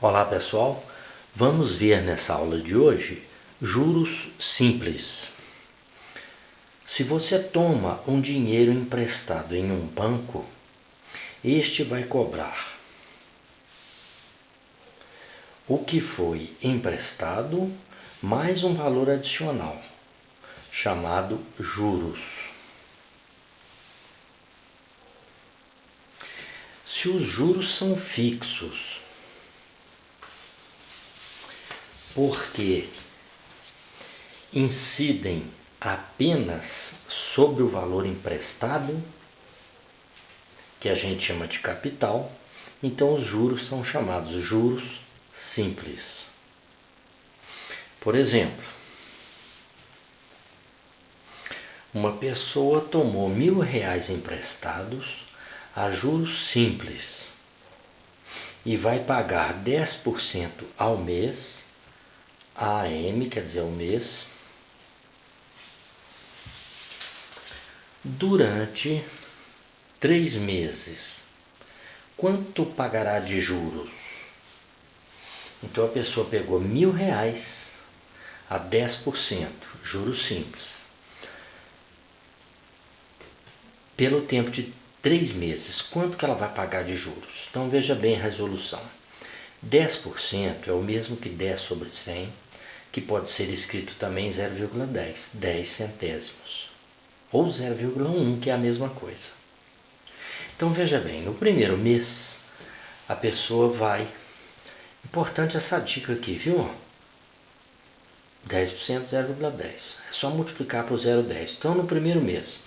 Olá pessoal, vamos ver nessa aula de hoje juros simples. Se você toma um dinheiro emprestado em um banco, este vai cobrar o que foi emprestado mais um valor adicional, chamado juros. Se os juros são fixos, porque incidem apenas sobre o valor emprestado, que a gente chama de capital, então os juros são chamados juros simples. Por exemplo, uma pessoa tomou R$1.000 emprestados a juros simples e vai pagar 10% ao mês, AM, quer dizer, ao mês, durante 3 meses. Quanto pagará de juros? Então a pessoa pegou R$1.000 a 10%, juros simples, pelo tempo de 3 meses. Quanto que ela vai pagar de juros? Então veja bem a resolução. 10% é o mesmo que 10 sobre 100, que pode ser escrito também 0,10, 10 centésimos, ou 0,1, que é a mesma coisa. Então veja bem, no primeiro mês a pessoa vai, importante essa dica aqui, viu? 10%, 0,10, é só multiplicar por 0,10. Então no primeiro mês,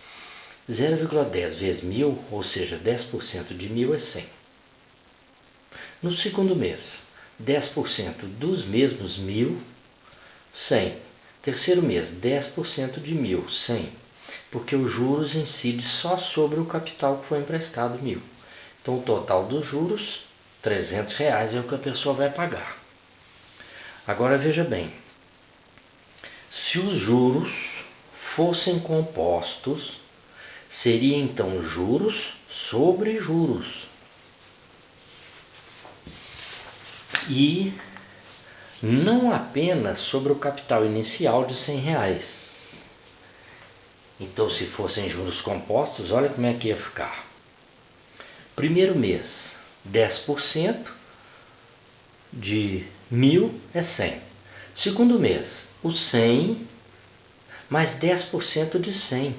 0,10 vezes 1.000, ou seja, 10% de 1.000 é 100. No segundo mês, 10% dos mesmos 1.000, 100. Terceiro mês, 10% de 1.000, 100. Porque os juros incidem só sobre o capital que foi emprestado, 1.000. Então o total dos juros, R$300, é o que a pessoa vai pagar. Agora veja bem, se os juros fossem compostos, seria então juros sobre juros. E não apenas sobre o capital inicial de R$100. Então, se fossem juros compostos, olha como é que ia ficar. Primeiro mês, 10% de 1.000 é 100. Segundo mês, o 100 mais 10% de 100.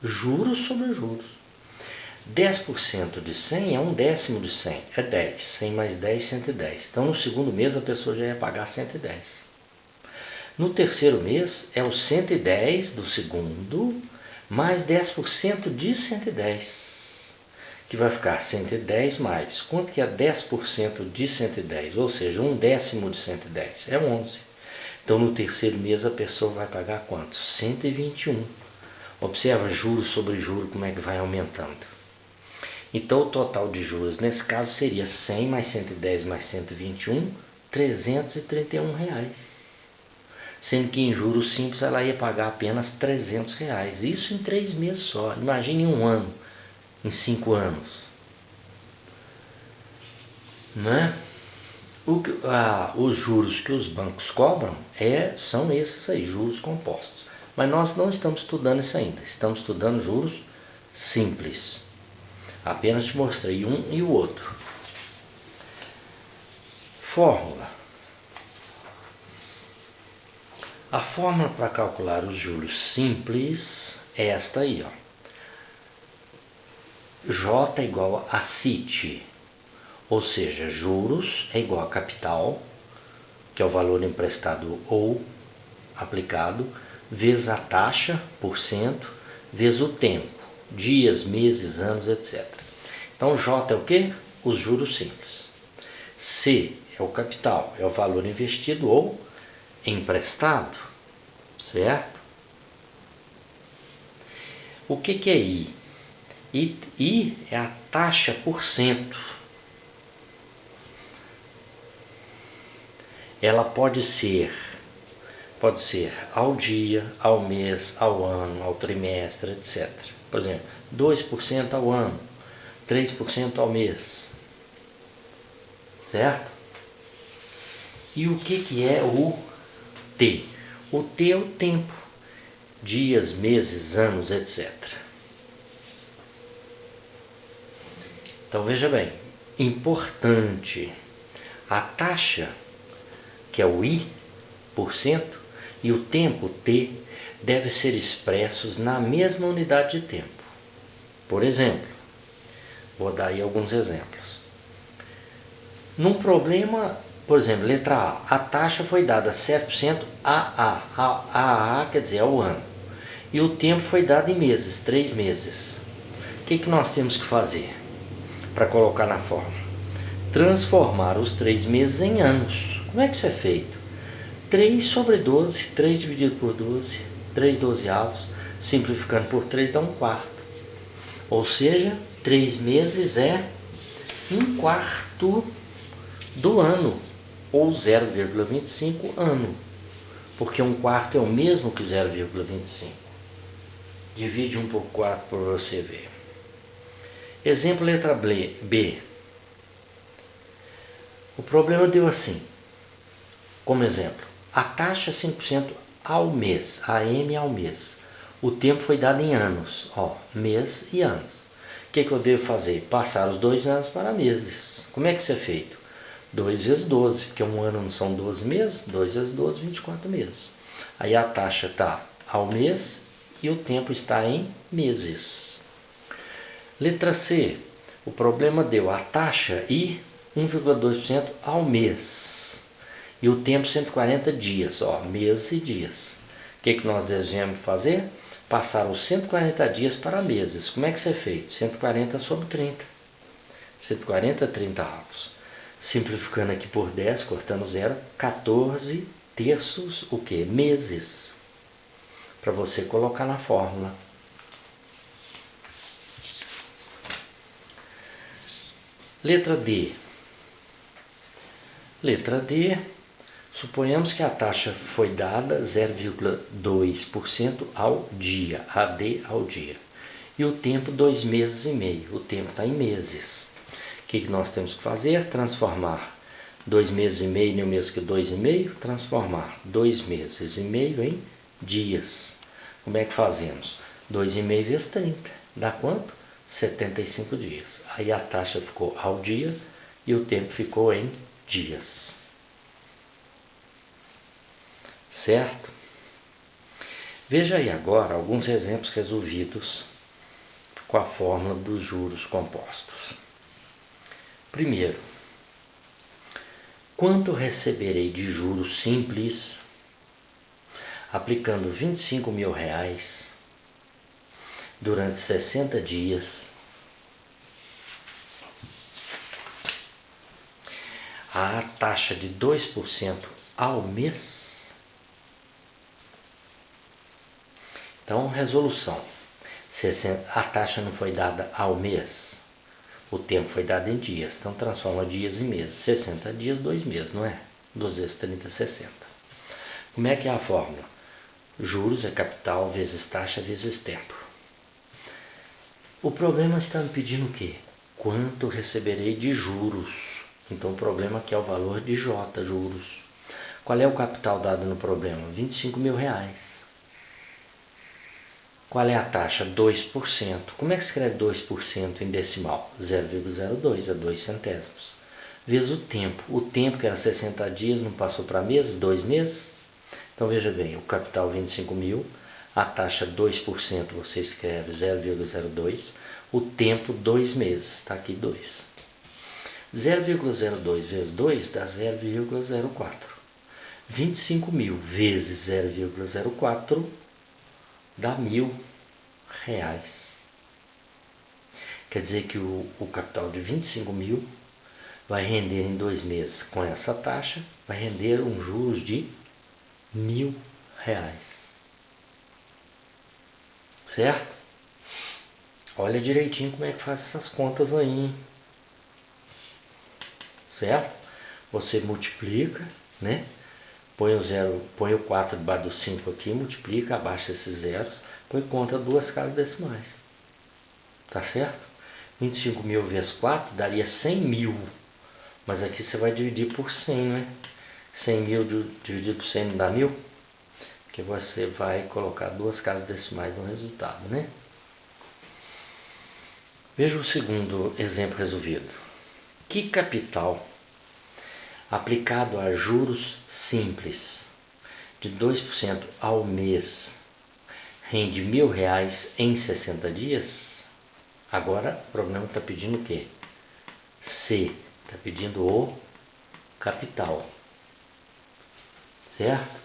Juros sobre juros. 10% de 100 é 1/10 de 100, é 10. 100 mais 10, 110. Então, no segundo mês, a pessoa já ia pagar 110. No terceiro mês, é o 110 do segundo, mais 10% de 110, que vai ficar 110 mais. Quanto que é 10% de 110? Ou seja, 1/10 de 110, é 11. Então, no terceiro mês, a pessoa vai pagar quanto? 121. Observa juros sobre juros, como é que vai aumentando. Então, o total de juros, nesse caso, seria 100 mais 110 mais 121, R$331. Sendo que em juros simples ela ia pagar apenas R$300. Isso em 3 meses só. Imagine um ano, em 5 anos. Né? Os juros que os bancos cobram são esses aí, juros compostos. Mas nós não estamos estudando isso ainda. Estamos estudando juros simples. Apenas te mostrei um e o outro. Fórmula. A fórmula para calcular os juros simples é esta aí, ó. J é igual a CIT, ou seja, juros é igual a capital, que é o valor emprestado ou aplicado, vezes a taxa, por cento, vezes o tempo, dias, meses, anos, etc. Então J é o quê? Os juros simples. C é o capital, é o valor investido ou emprestado, certo? O que é I? I é a taxa por cento. Ela pode ser ao dia, ao mês, ao ano, ao trimestre, etc. Por exemplo, 2% ao ano, 3% ao mês, certo? E o que é o T? O T é o tempo, dias, meses, anos, etc. Então veja bem, importante, a taxa, que é o I, por cento, e o tempo, T, devem ser expressos na mesma unidade de tempo. Por exemplo, vou dar aí alguns exemplos. Num problema, por exemplo, letra A, a taxa foi dada 7% a quer dizer, ao ano. E o tempo foi dado em meses, 3 meses. O que nós temos que fazer para colocar na forma? Transformar os 3 meses em anos. Como é que isso é feito? 3 sobre 12, 3 dividido por 12, 3 dozeavos, simplificando por 3 dá 1/4. Ou seja, 3 meses é 1/4 do ano, ou 0,25 ano, porque 1/4 é o mesmo que 0,25. Divide 1 por 4 para você ver. Exemplo letra B. O problema deu assim, como exemplo, a taxa 5% ao mês, AM ao mês. O tempo foi dado em anos, mês e anos. O que eu devo fazer? Passar os 2 anos para meses. Como é que isso é feito? 2 vezes 12, porque um ano não são 12 meses, 2 vezes 12, 24 meses. Aí a taxa está ao mês e o tempo está em meses. Letra C, o problema deu a taxa e 1,2% ao mês. E o tempo 140 dias, meses e dias. O que nós devemos fazer? Passar os 140 dias para meses. Como é que isso é feito? 140 sobre 30. 140 30avos. Simplificando aqui por 10, cortando 0, 14 terços, o que? Meses. Para você colocar na fórmula. Letra D. Letra D. Suponhamos que a taxa foi dada 0,2% ao dia, AD ao dia. E o tempo 2 meses e meio, o tempo está em meses. O que nós temos que fazer? Transformar 2 meses e meio no mesmo que 2,5, transformar 2 meses e meio em dias. Como é que fazemos? 2,5 vezes 30, dá quanto? 75 dias. Aí a taxa ficou ao dia e o tempo ficou em dias. Certo? Veja aí agora alguns exemplos resolvidos com a fórmula dos juros compostos. Primeiro, quanto receberei de juros simples aplicando R$25.000 durante 60 dias a taxa de 2% ao mês? Então, resolução. A taxa não foi dada ao mês. O tempo foi dado em dias. Então, transforma dias em meses. 60 dias, 2 meses, não é? 12 vezes 30, 60. Como é que é a fórmula? Juros é capital vezes taxa vezes tempo. O problema está me pedindo o quê? Quanto receberei de juros? Então, o problema aqui é o valor de J, juros. Qual é o capital dado no problema? R$25.000. Qual é a taxa? 2%. Como é que escreve 2% em decimal? 0,02, é 2 centésimos. Vezes o tempo. O tempo, que era 60 dias, não passou para meses? 2 meses? Então, veja bem, o capital 25.000, a taxa 2%, você escreve 0,02, o tempo 2 meses, está aqui 2. 0,02 vezes 2 dá 0,04. 25.000 vezes 0,04 dá R$1.000. Quer dizer que o capital de 25.000 vai render em 2 meses com essa taxa, vai render um juros de R$1.000. Certo? Olha direitinho como é que faz essas contas aí, hein? Certo? Você multiplica, né? Põe o 0, põe o 4 debaixo do 5 aqui, multiplica, abaixa esses zeros, põe conta 2 casas decimais. Tá certo? 25.000 vezes 4 daria 100.000. Mas aqui você vai dividir por 100, né? 100 mil dividido por 100 não dá 1000? Que você vai colocar duas casas decimais no resultado, né? Veja o segundo exemplo resolvido. Que capital aplicado a juros simples de 2% ao mês rende R$1.000 em 60 dias? Agora o problema está pedindo o quê? C, está pedindo o capital, certo?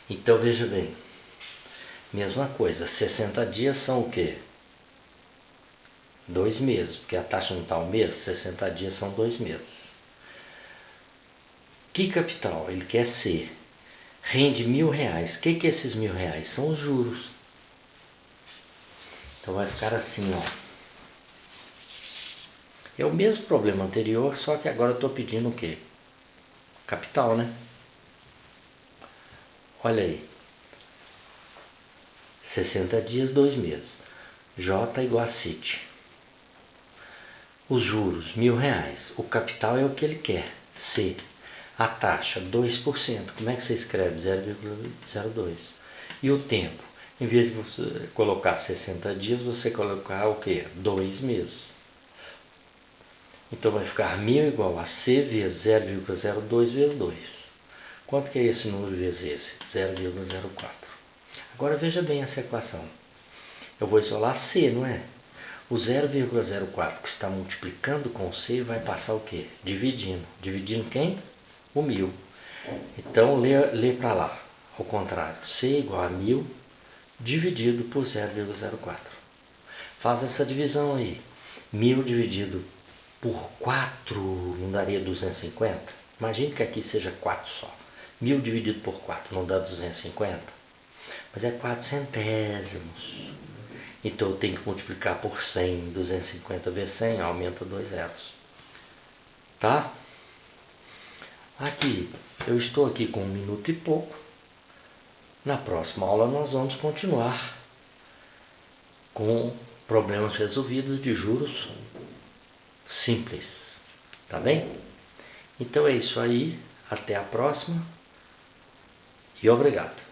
Então veja bem, mesma coisa, 60 dias são o quê? 2 meses, porque a taxa não está ao mês, 60 dias são 2 meses. Que capital? Ele quer C. Rende R$1.000. O que é esses R$1.000? São os juros. Então vai ficar assim, ó. É o mesmo problema anterior, só que agora eu estou pedindo o quê? Capital, né? Olha aí. 60 dias, 2 meses. J igual a CIT. Os juros, R$1.000. O capital é o que ele quer. C. A taxa, 2%. Como é que você escreve? 0,02. E o tempo? Em vez de você colocar 60 dias, você colocar o quê? 2 meses. Então vai ficar 1.000 igual a C vezes 0,02 vezes 2. Quanto que é esse número vezes esse? 0,04. Agora veja bem essa equação. Eu vou isolar C, não é? O 0,04 que está multiplicando com C vai passar o quê? Dividindo. Dividindo quem? O 1.000. Então lê para lá. Ao contrário. C igual a 1.000 dividido por 0,04. Faz essa divisão aí. 1.000 dividido por 4 não daria 250? Imagine que aqui seja 4 só. 1.000 dividido por 4 não dá 250? Mas é 4 centésimos. Então eu tenho que multiplicar por 100. 250 vezes 100 aumenta 2 zeros. Tá? Aqui, eu estou aqui com 1 minuto e pouco. Na próxima aula nós vamos continuar com problemas resolvidos de juros simples. Tá bem? Então é isso aí. Até a próxima. E obrigado.